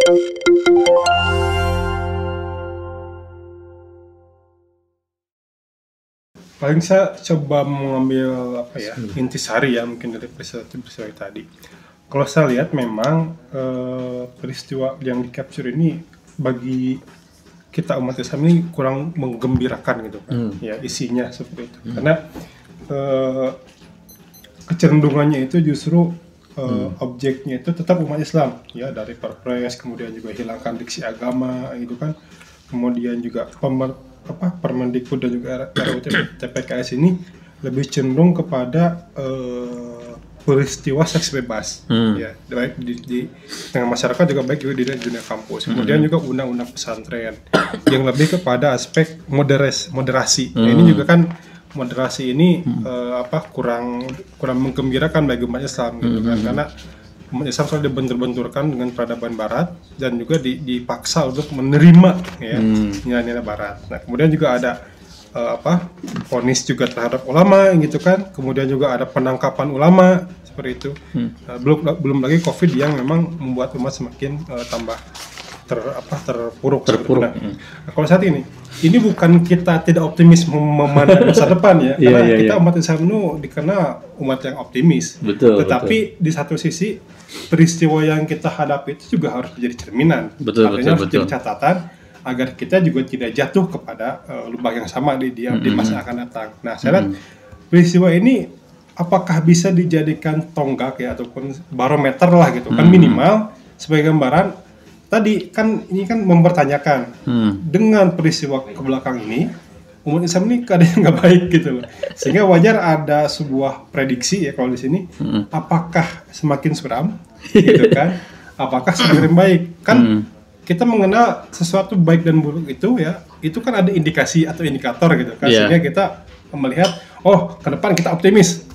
Paling saya coba mengambil intisari ya mungkin dari peristiwa tadi. Kalau saya lihat memang peristiwa yang di capture ini bagi kita umat Islam ini kurang menggembirakan gitu kan. Ya isinya seperti itu. Karena kecenderungannya itu justru objeknya itu tetap umat Islam ya, dari Perpres, kemudian juga hilangkan diksi agama gitu kan. Kemudian juga Permendikbud dan juga RUU TPKS ini lebih cenderung kepada peristiwa seks bebas, ya, baik di tengah masyarakat juga, baik juga di dunia kampus. Kemudian juga undang-undang pesantren yang lebih kepada aspek moderasi. Nah, ini juga kan moderasi ini kurang menggembirakan bagi umat Islam gitu kan, karena umat Islam selalu dibentur-benturkan dengan peradaban Barat dan juga dipaksa untuk menerima ya nilai-nilai Barat. Nah, kemudian juga ada vonis juga terhadap ulama gitu kan. Kemudian juga ada penangkapan ulama seperti itu. Nah, belum lagi COVID yang memang membuat umat semakin tambah terpuruk. Nah, kalau saat ini bukan kita tidak optimis memandang masa depan ya, karena kita umat Islam itu dikenal umat yang optimis. Tetapi di satu sisi peristiwa yang kita hadapi itu juga harus menjadi cerminan. Artinya harus jadi catatan agar kita juga tidak jatuh kepada lubang yang sama di masa akan datang. Nah, saya lihat peristiwa ini apakah bisa dijadikan tonggak ya, ataupun barometer lah gitu kan, minimal sebagai gambaran. Tadi kan ini kan mempertanyakan dengan peristiwa ke belakang ini umat Islam ini keadaan nggak baik gitu loh, sehingga wajar ada sebuah prediksi ya kalau di sini, apakah semakin suram gitu kan, apakah semakin baik kan. Kita mengenal sesuatu baik dan buruk itu ya, itu kan ada indikasi atau indikator gitu kan, sehingga kita melihat ke depan kita optimis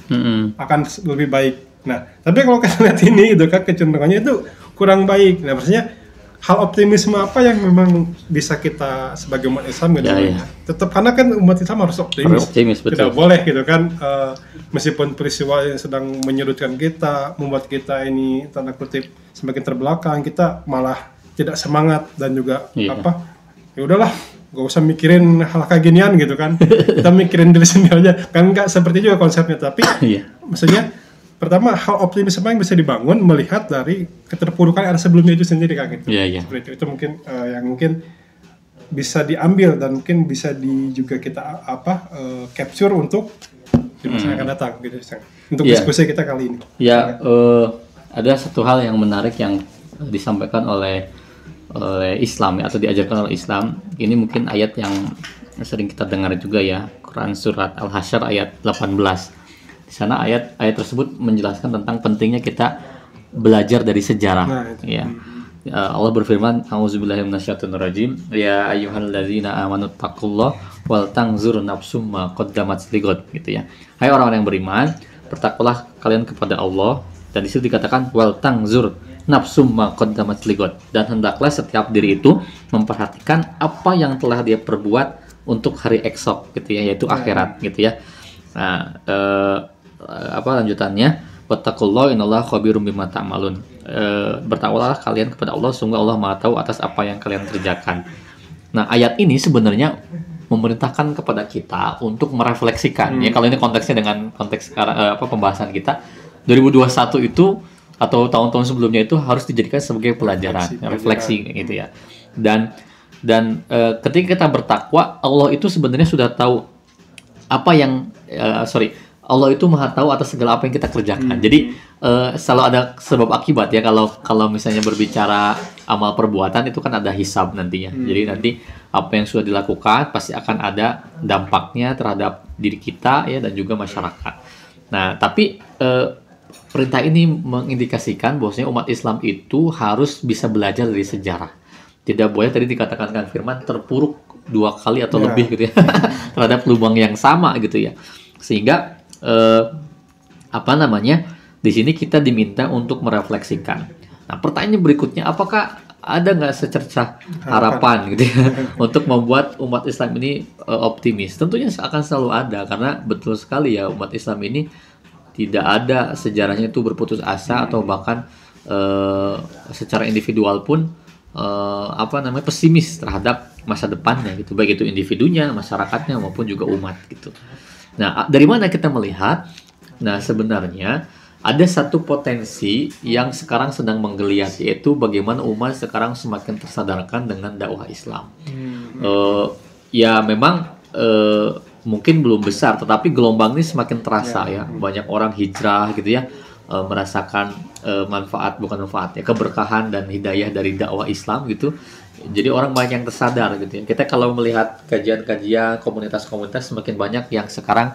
akan lebih baik. Nah, tapi kalau kita lihat ini itu kan kecenderungannya itu kurang baik. Nah, maksudnya hal optimisme apa yang memang bisa kita sebagai umat Islam gitu tetap, karena kan umat Islam harus optimis tidak boleh gitu kan, meskipun peristiwa yang sedang menyudutkan kita, membuat kita ini tanda kutip semakin terbelakang, kita malah tidak semangat dan juga ya udahlah, gak usah mikirin hal kayak ginian gitu kan, kita mikirin diri sendiri aja kan, nggak seperti juga konsepnya. Tapi maksudnya pertama, hal optimisme yang bisa dibangun melihat dari keterpurukan era sebelumnya itu sendiri kan gitu. Seperti itu mungkin yang mungkin bisa diambil dan mungkin bisa juga kita capture untuk di masa yang akan datang gitu, untuk diskusi kita kali ini. Ada satu hal yang menarik yang disampaikan oleh Islam atau diajarkan oleh Islam. Ini mungkin ayat yang sering kita dengar juga ya, Quran surat Al-Hasyr ayat 18. Di sana ayat tersebut menjelaskan tentang pentingnya kita belajar dari sejarah. Allah berfirman, A'udzubillahi minasyaitonirrajim, ya ayyuhalladzina amanu taqullaha wal tanzur nafsum ma qaddamat lighad, gitu ya. Hai orang-orang yang beriman, bertakwalah kalian kepada Allah, dan di situ dikatakan wal tanzur nafsum ma qaddamat lighad, dan hendaklah setiap diri itu memperhatikan apa yang telah dia perbuat untuk hari esok, gitu ya, yaitu akhirat, gitu ya. Nah, lanjutannya, wattaqullaha innallaha khabirum bima ta'malun. Bertakwalah kalian kepada Allah, sungguh Allah Maha tahu atas apa yang kalian kerjakan. Nah, ayat ini sebenarnya memerintahkan kepada kita untuk merefleksikan ya, kalau ini konteksnya dengan konteks pembahasan kita 2021 itu atau tahun-tahun sebelumnya itu harus dijadikan sebagai pelajaran, refleksi gitu ya. Dan ketika kita bertakwa, Allah itu sebenarnya sudah tahu apa yang Allah itu Maha tahu atas segala apa yang kita kerjakan. Jadi selalu ada sebab akibat ya, kalau misalnya berbicara amal perbuatan itu kan ada hisab nantinya. Jadi nanti apa yang sudah dilakukan pasti akan ada dampaknya terhadap diri kita ya, dan juga masyarakat. Nah, tapi perintah ini mengindikasikan bahwasanya umat Islam itu harus bisa belajar dari sejarah. Tidak boleh, tadi dikatakan Kang Firman, terpuruk 2 kali atau lebih gitu ya terhadap lubang yang sama gitu ya. Sehingga di sini kita diminta untuk merefleksikan. Nah, pertanyaan berikutnya, apakah ada nggak secercah harapan gitu ya untuk membuat umat Islam ini optimis? Tentunya akan selalu ada, karena betul sekali ya, umat Islam ini tidak ada sejarahnya itu berputus asa, atau bahkan secara individual pun pesimis terhadap masa depannya gitu, baik itu individunya, masyarakatnya maupun juga umat gitu. Nah, dari mana kita melihat? Nah, sebenarnya ada satu potensi yang sekarang sedang menggeliat, yaitu bagaimana umat sekarang semakin tersadarkan dengan dakwah Islam. Ya memang mungkin belum besar, tetapi gelombang ini semakin terasa ya. Banyak orang hijrah gitu ya, merasakan bukan manfaat ya, keberkahan dan hidayah dari dakwah Islam gitu. Jadi orang banyak yang tersadar gitu ya. Kita kalau melihat kajian-kajian komunitas-komunitas semakin banyak yang sekarang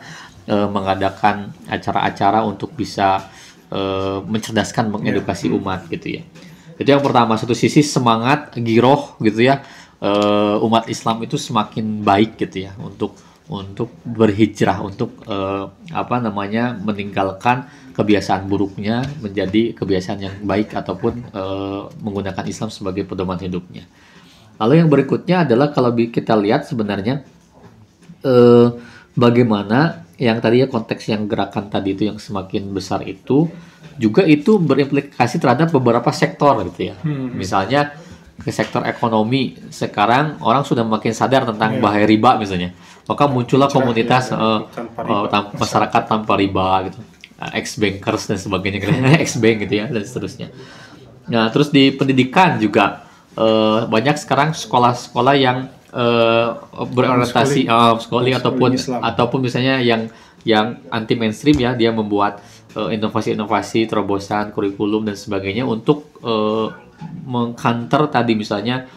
mengadakan acara-acara untuk bisa mencerdaskan, mengedukasi umat gitu ya. Itu yang pertama, satu sisi semangat giroh gitu ya, umat Islam itu semakin baik gitu ya untuk berhijrah, untuk meninggalkan kebiasaan buruknya menjadi kebiasaan yang baik ataupun menggunakan Islam sebagai pedoman hidupnya. Lalu yang berikutnya adalah kalau kita lihat sebenarnya bagaimana yang tadi ya, konteks yang gerakan tadi itu yang semakin besar itu juga itu berimplikasi terhadap beberapa sektor gitu ya. Misalnya ke sektor ekonomi, sekarang orang sudah makin sadar tentang bahaya riba misalnya. Maka muncullah komunitas masyarakat tanpa riba gitu. Ex-bankers dan sebagainya, ex-bank gitu ya, dan seterusnya. Nah, terus di pendidikan juga banyak sekarang sekolah-sekolah yang berorientasi sekolah ataupun misalnya yang anti mainstream ya, dia membuat inovasi-inovasi, terobosan, kurikulum dan sebagainya untuk mengcounter tadi misalnya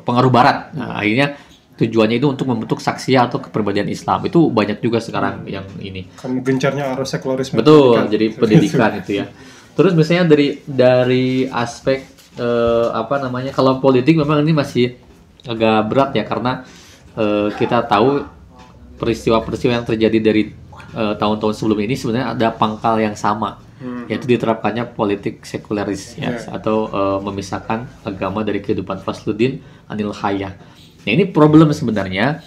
pengaruh Barat. Nah, akhirnya tujuannya itu untuk membentuk saksiyah atau kepribadian Islam. Itu banyak juga sekarang yang ini. Kan gencarnya arus sekularisme. Betul, pendidikan. Jadi pendidikan itu ya. Terus misalnya dari aspek kalau politik memang ini masih agak berat ya, karena kita tahu peristiwa-peristiwa yang terjadi dari tahun-tahun sebelum ini sebenarnya ada pangkal yang sama, yaitu diterapkannya politik sekuleris ya, atau memisahkan agama dari kehidupan, fasludin anil hayah. Nah, ini problem sebenarnya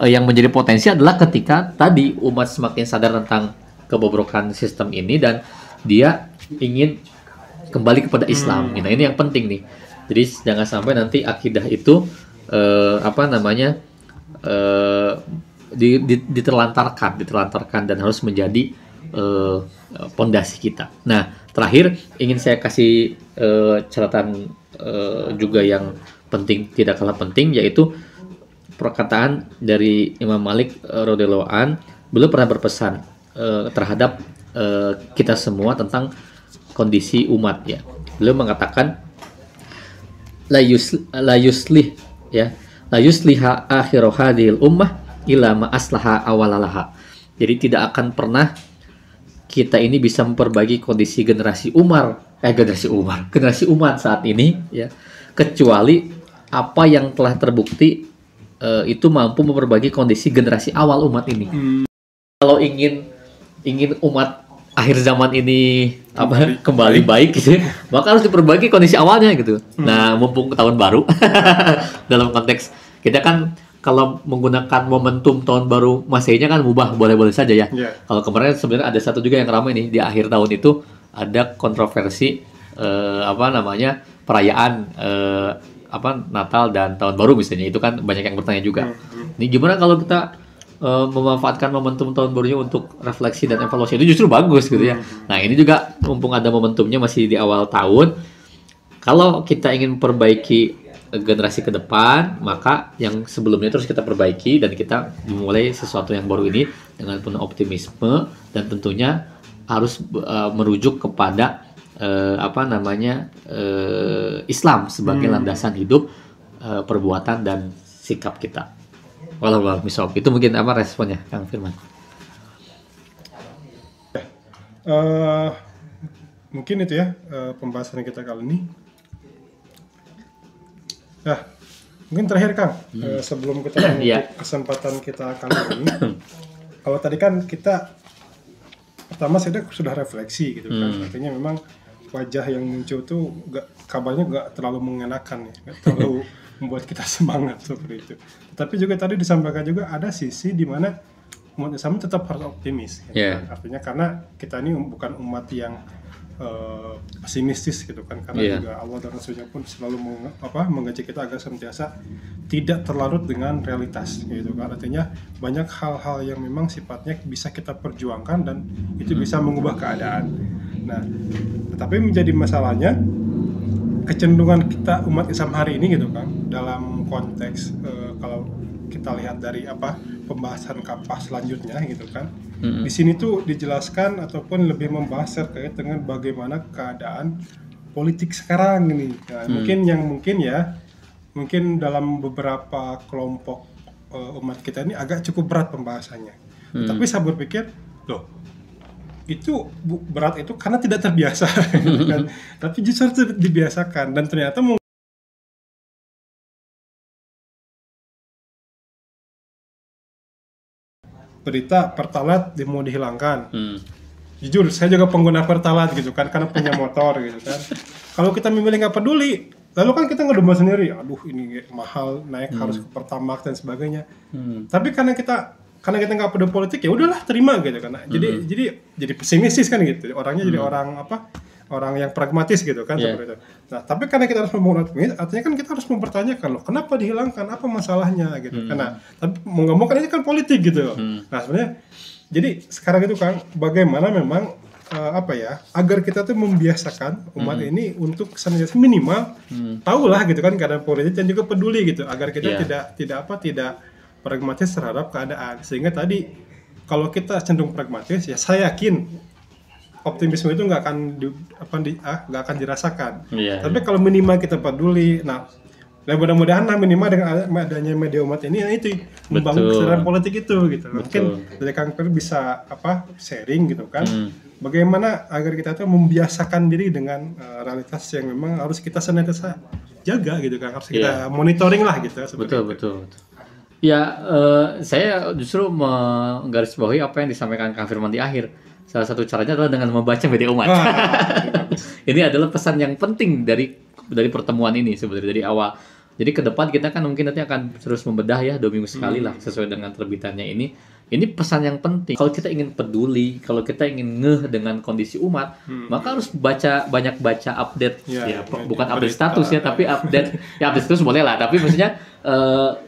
yang menjadi potensi adalah ketika tadi umat semakin sadar tentang kebobrokan sistem ini dan dia ingin kembali kepada Islam. Nah, ini yang penting nih. Jadi jangan sampai nanti akidah itu diterlantarkan dan harus menjadi pondasi kita. Nah, terakhir ingin saya kasih catatan juga yang penting, tidak kalah penting, yaitu perkataan dari Imam Malik radhiyallahu an. Beliau pernah berpesan terhadap kita semua tentang kondisi umat ya. Beliau mengatakan la yusliha akhiru hadhil ummah ila ma aslaha awalalaha. Jadi tidak akan pernah kita ini bisa memperbaiki kondisi generasi umat saat ini ya, kecuali apa yang telah terbukti itu mampu memperbaiki kondisi generasi awal umat ini. Kalau ingin umat akhir zaman ini kembali baik gitu, maka harus diperbaiki kondisi awalnya gitu. Nah, mumpung tahun baru dalam konteks kita kan kalau menggunakan momentum tahun baru Masehinya kan mubah, boleh-boleh saja ya. Kalau kemarin sebenarnya ada satu juga yang ramai nih, di akhir tahun itu ada kontroversi perayaan Natal dan tahun baru misalnya, itu kan banyak yang bertanya juga. Ini gimana kalau kita memanfaatkan momentum tahun barunya untuk refleksi dan evaluasi? Itu justru bagus gitu ya. Nah, ini juga mumpung ada momentumnya masih di awal tahun, kalau kita ingin perbaiki generasi ke depan, maka yang sebelumnya terus kita perbaiki dan kita memulai sesuatu yang baru ini dengan penuh optimisme, dan tentunya harus merujuk kepada Islam sebagai landasan hidup, perbuatan dan sikap kita. Walau misal itu mungkin responnya Kang Firman? Mungkin itu ya pembahasan kita kali ini. Nah, mungkin terakhir Kang, sebelum kita menutup kesempatan kita kali ini, kalau tadi kan kita pertama sudah refleksi gitu kan, artinya memang wajah yang muncul tuh kabarnya nggak terlalu mengenakan ya, nggak terlalu membuat kita semangat seperti itu. Tapi juga tadi disampaikan juga ada sisi di mana umat Islam tetap harus optimis. Gitu kan? Artinya karena kita ini bukan umat yang pesimistis gitu kan, karena Iya. juga Allah dan Rasulnya pun selalu mengajak kita agar senantiasa tidak terlarut dengan realitas gitu kan. Artinya banyak hal-hal yang memang sifatnya bisa kita perjuangkan dan itu bisa mengubah keadaan. Nah, tetapi menjadi masalahnya kecenderungan kita umat Islam hari ini gitu kan, dalam konteks kalau kita lihat dari pembahasan kapas selanjutnya gitu kan. Di sini tuh dijelaskan ataupun lebih membahas terkait dengan bagaimana keadaan politik sekarang ini. Nah, mungkin dalam beberapa kelompok umat kita ini agak cukup berat pembahasannya. Tapi saya berpikir, loh, itu berat itu karena tidak terbiasa, gitu kan. Tapi justru dibiasakan dan ternyata berita Pertalite mau dihilangkan. Jujur, saya juga pengguna Pertalite gitu kan, karena punya motor gitu kan. Kalau kita memilih nggak peduli, lalu kan kita ngedomba sendiri, aduh ini mahal, naik harus ke Pertamax dan sebagainya. Tapi karena kita nggak peduli politik, ya udahlah terima gitu kan. Jadi pesimistis kan gitu. Orangnya jadi orang yang pragmatis gitu kan, seperti itu. Nah, tapi karena kita harus membangun optimis, artinya kan kita harus mempertanyakan, loh, kenapa dihilangkan, apa masalahnya gitu. Karena tapi mau nggak mau kan ini kan politik gitu. Nah, sebenarnya jadi sekarang itu kan bagaimana memang agar kita tuh membiasakan umat ini untuk senantiasa minimal tahulah gitu kan keadaan politik dan juga peduli gitu, agar kita tidak pragmatis terhadap keadaan. Sehingga tadi kalau kita cenderung pragmatis, ya saya yakin optimisme itu nggak akan dirasakan. Tapi kalau minimal kita peduli, nah mudah-mudahan minimal dengan adanya media umat ini, itu membangun kesadaran politik itu gitu. Mungkin dari Kang Per bisa sharing gitu kan, bagaimana agar kita tuh membiasakan diri dengan realitas yang memang harus kita senantiasa jaga gitu kan, harus kita monitoring lah gitu. Betul. Ya, saya justru menggarisbawahi apa yang disampaikan Kang Firman di akhir. Salah satu caranya adalah dengan membaca media umat. Ini adalah pesan yang penting dari pertemuan ini sebenarnya dari awal. Jadi ke depan kita kan mungkin nanti akan terus membedah ya 2 minggu sekali lah sesuai dengan terbitannya ini. Ini pesan yang penting. Kalau kita ingin peduli, kalau kita ingin ngeh dengan kondisi umat, maka harus banyak baca update. Bukan update status ya, tapi update. Ya update status boleh lah, tapi maksudnya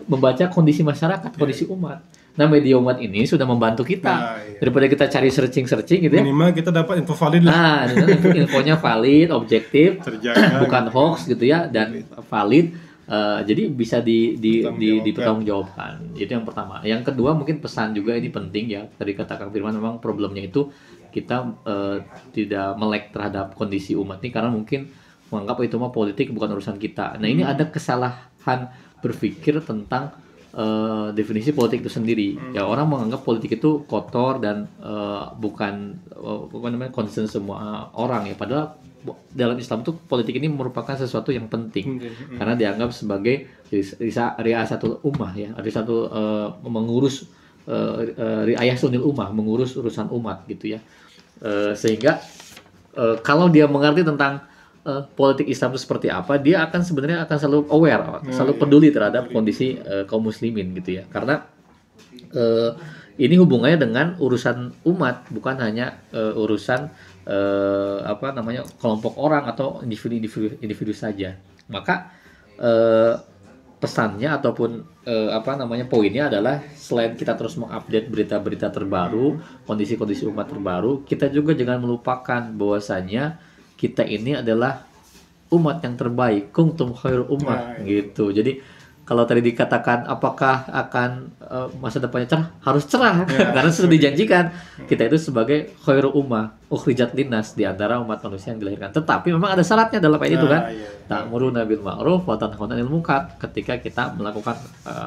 membaca kondisi masyarakat, kondisi umat. Nah, media umat ini sudah membantu kita daripada kita cari searching gitu ya. Minimal kita dapat info valid lah. Infonya valid, objektif, terjaga, bukan hoax gitu ya, dan valid. Jadi bisa dipertanggungjawabkan. Itu yang pertama. Yang kedua mungkin pesan juga ini penting ya. Tadi kata Kang Firman, memang problemnya itu kita tidak melek terhadap kondisi umat ini karena mungkin menganggap itu mah politik bukan urusan kita. Nah, ini ada kesalahan berpikir tentang definisi politik itu sendiri. Ya, orang menganggap politik itu kotor dan bukan concern semua orang ya. Padahal dalam Islam tuh politik ini merupakan sesuatu yang penting karena dianggap sebagai riasatul ummah ya, riasatul mengurus riayah sunil ummah, mengurus urusan umat gitu ya. Sehingga kalau dia mengerti tentang politik Islam itu seperti apa, dia akan sebenarnya selalu aware, selalu peduli terhadap kondisi kaum muslimin gitu ya. Karena ini hubungannya dengan urusan umat, bukan hanya urusan kelompok orang atau individu saja. Maka pesannya ataupun poinnya adalah selain kita terus mengupdate berita-berita terbaru, kondisi-kondisi umat terbaru, kita juga jangan melupakan bahwasanya kita ini adalah umat yang terbaik, kuntum khairul ummah gitu. Jadi kalau tadi dikatakan apakah akan masa depannya cerah, harus cerah karena sudah dijanjikan kita itu sebagai khairul ummah, ukhrijat linnas, di antara umat manusia yang dilahirkan. Tetapi memang ada syaratnya dalam ayat itu kan. Ta'muruna bil ma'ruf wa tanhauna 'anil munkar. Ketika kita melakukan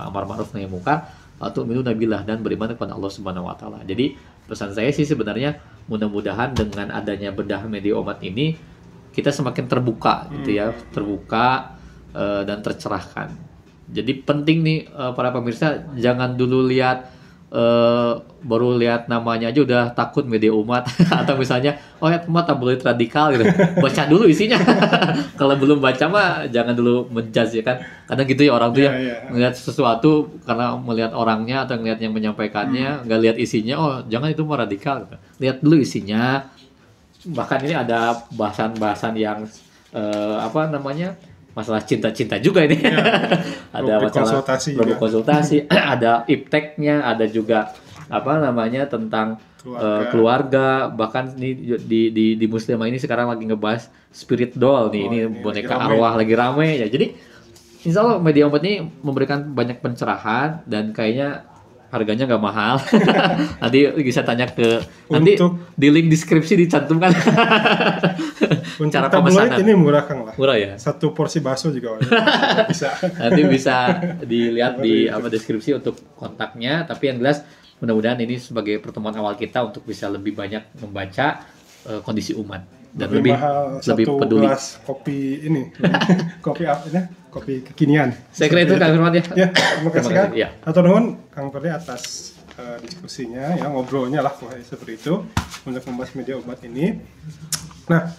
amar ma'ruf nahi munkar, atau tu'minuna billah, dan beriman kepada Allah Subhanahu wa taala. Jadi pesan saya sih sebenarnya mudah-mudahan dengan adanya bedah media umat ini kita semakin terbuka gitu ya, terbuka dan tercerahkan. Jadi penting nih para pemirsa, jangan dulu lihat baru lihat namanya aja udah takut media umat atau misalnya umat tabloid radikal gitu. Baca dulu isinya. Kalau belum baca mah jangan dulu menjudge ya kan. Kadang gitu ya orang tuh melihat sesuatu karena melihat orangnya atau melihat yang menyampaikannya, nggak lihat isinya, jangan itu mah radikal gitu. Lihat dulu isinya. bahkan ini ada bahasan-bahasan yang apa namanya, masalah cinta-cinta juga ini. Ada Rubrik masalah konsultasi rubrik juga. konsultasi, ada ipteknya, ada juga apa namanya tentang keluarga. Bahkan ini di Muslimah ini sekarang lagi ngebahas spirit doll nih. Ini ini boneka lagi rame. arwah lagi rame ya. Jadi insya Allah media umat ini memberikan banyak pencerahan dan kayaknya harganya nggak mahal. Nanti bisa tanya ke nanti di link deskripsi dicantumkan. Untuk Cara tabloid pemesanan. ini murah Kang lah. Murah ya. Satu porsi bakso juga bisa. Nanti bisa dilihat di apa deskripsi untuk kontaknya. Tapi yang jelas mudah-mudahan ini sebagai pertemuan awal kita untuk bisa lebih banyak membaca kondisi umat dan lebih mahal lebih satu peduli. gelas kopi ini. Kopi apa ya? Kopi kekinian. Saya kira itu Kang Firman ya. Ya, terima kasih Kang. Ya. Atau nuhun Kang Ferdi atas diskusinya, ya ngobrolnya lah seperti itu untuk membahas media umat ini. Nah,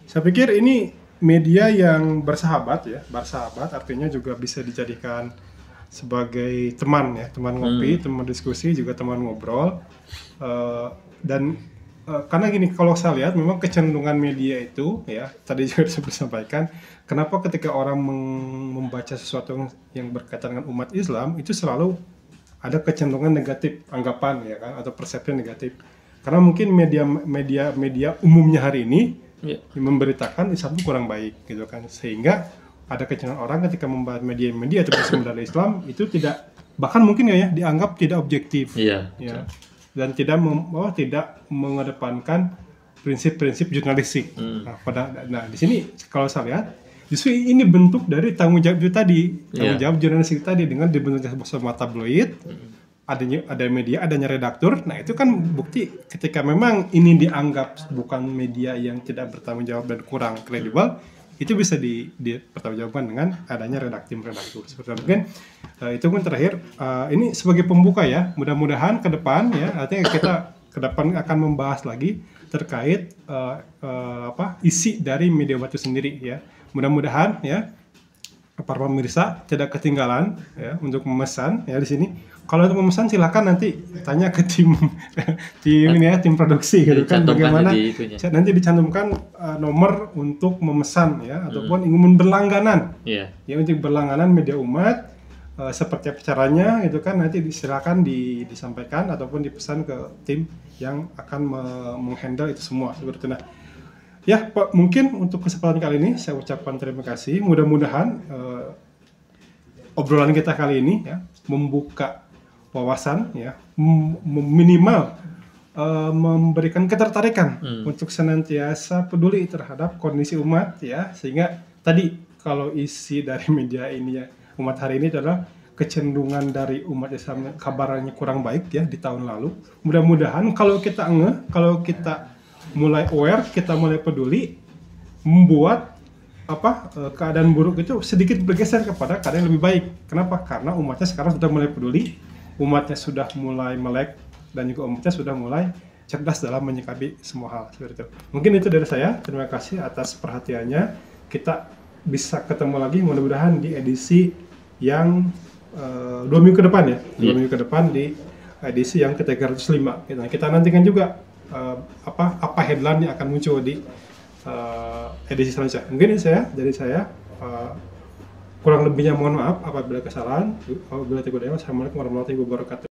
saya pikir ini media yang bersahabat ya, bersahabat artinya juga bisa dijadikan sebagai teman ya, teman ngopi, teman diskusi, juga teman ngobrol. Dan karena gini, kalau saya lihat memang kecenderungan media itu ya, tadi juga saya sampaikan, kenapa ketika orang membaca sesuatu yang berkaitan dengan umat Islam itu selalu ada kecenderungan negatif, anggapan ya kan, atau persepsi negatif. Karena mungkin media umumnya hari ini yang memberitakan Islam itu kurang baik gitu kan, sehingga ada kecenderungan orang ketika membahas media atau bersumber dari Islam itu tidak, bahkan mungkin ya dianggap tidak objektif. Iya. Ya. Dan tidak mengedepankan prinsip-prinsip jurnalistik. Nah, di sini kalau saya lihat justru ini bentuk dari tanggung jawab itu tadi, tanggung jawab jurnalistik tadi dengan dibentuknya sebuah tabloid, ada media, adanya redaktur. Nah, itu kan bukti ketika memang ini dianggap bukan media yang tidak bertanggung jawab dan kurang kredibel, itu bisa dipertanggungjawabkan dengan adanya redaktur. Seperti itu mungkin itu pun terakhir ini sebagai pembuka ya, mudah-mudahan ke depan ya, artinya kita ke depan akan membahas lagi terkait isi dari media itu sendiri ya. Mudah-mudahan ya para pemirsa tidak ketinggalan ya untuk memesan ya di sini. Kalau untuk memesan silakan nanti tanya ke tim ini ya, tim produksi gitu kan, bagaimana nanti dicantumkan nomor untuk memesan ya, ataupun ingin berlangganan ya, untuk berlangganan media umat, seperti apa caranya gitu kan, nanti silakan disampaikan ataupun dipesan ke tim yang akan menghandle itu semua seperti itu. Nah ya Pak, mungkin untuk kesempatan kali ini saya ucapkan terima kasih. Mudah-mudahan obrolan kita kali ini ya membuka wawasan ya, minimal memberikan ketertarikan untuk senantiasa peduli terhadap kondisi umat ya, sehingga tadi kalau isi dari media ini ya, umat hari ini adalah kecenderungan dari umat Islam kabarnya kurang baik ya di tahun lalu. Mudah-mudahan kalau kita kalau kita mulai aware, kita mulai peduli, membuat keadaan buruk itu sedikit bergeser kepada keadaan yang lebih baik. Kenapa? Karena umatnya sekarang sudah mulai peduli, umatnya sudah mulai melek, dan juga umatnya sudah mulai cerdas dalam menyikapi semua hal seperti itu. Mungkin itu dari saya. Terima kasih atas perhatiannya. Kita bisa ketemu lagi mudah-mudahan di edisi yang 2 minggu ke depan ya. 2 minggu ke depan di edisi yang ke-305. Kita nantikan juga apa headline yang akan muncul di edisi selanjutnya. Mungkin ini dari saya kurang lebihnya mohon maaf apabila kesalahan. Wabillahi taufiq wal hidayah. Wassalamualaikum warahmatullahi wabarakatuh.